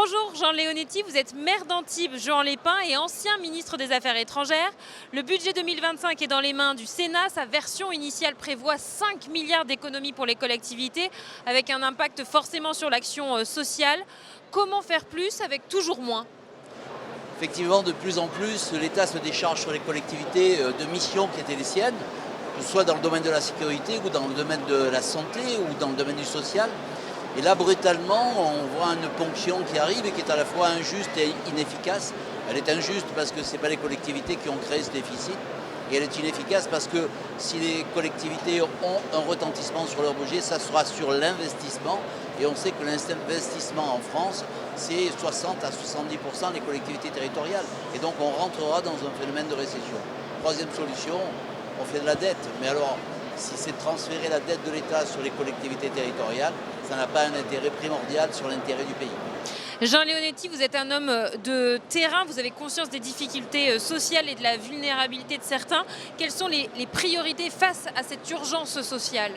Bonjour Jean Leonetti, vous êtes maire d'Antibes, Juan-les-Pins et ancien ministre des Affaires étrangères. Le budget 2025 est dans les mains du Sénat. Sa version initiale prévoit 5 milliards d'économies pour les collectivités, avec un impact forcément sur l'action sociale. Comment faire plus avec toujours moins? Effectivement, de plus en plus, l'État se décharge sur les collectivités de missions qui étaient les siennes, que ce soit dans le domaine de la sécurité ou dans le domaine de la santé ou dans le domaine du social. Et là, brutalement, on voit une ponction qui arrive et qui est à la fois injuste et inefficace. Elle est injuste parce que ce n'est pas les collectivités qui ont créé ce déficit. Et elle est inefficace parce que si les collectivités ont un retentissement sur leur budget, ça sera sur l'investissement. Et on sait que l'investissement en France, c'est 60 à 70% des collectivités territoriales. Et donc on rentrera dans un phénomène de récession. Troisième solution, on fait de la dette. Mais alors, si c'est de transférer la dette de l'État sur les collectivités territoriales, ça n'a pas un intérêt primordial sur l'intérêt du pays. Jean Leonetti, vous êtes un homme de terrain, vous avez conscience des difficultés sociales et de la vulnérabilité de certains. Quelles sont les priorités face à cette urgence sociale?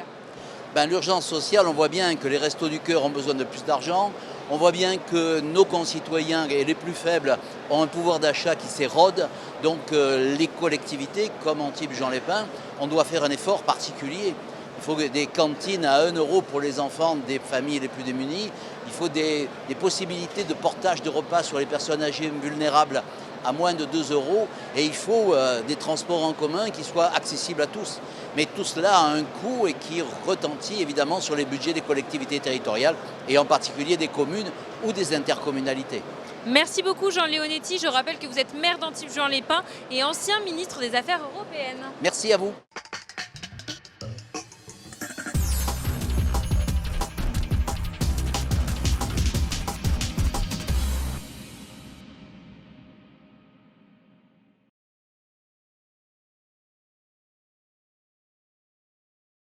L'urgence sociale, on voit bien que les Restos du Cœur ont besoin de plus d'argent. On voit bien que nos concitoyens et les plus faibles ont un pouvoir d'achat qui s'érode. Donc les collectivités, comme Antibes, Juan-les-Pins, on doit faire un effort particulier. Il faut des cantines à 1 euro pour les enfants des familles les plus démunies. Il faut des possibilités de portage de repas sur les personnes âgées vulnérables à moins de 2 euros. Et il faut des transports en commun qui soient accessibles à tous. Mais tout cela a un coût et qui retentit évidemment sur les budgets des collectivités territoriales et en particulier des communes ou des intercommunalités. Merci beaucoup Jean Leonetti. Je rappelle que vous êtes maire d'Antibes, Juan-les-Pins et ancien ministre des Affaires européennes. Merci à vous.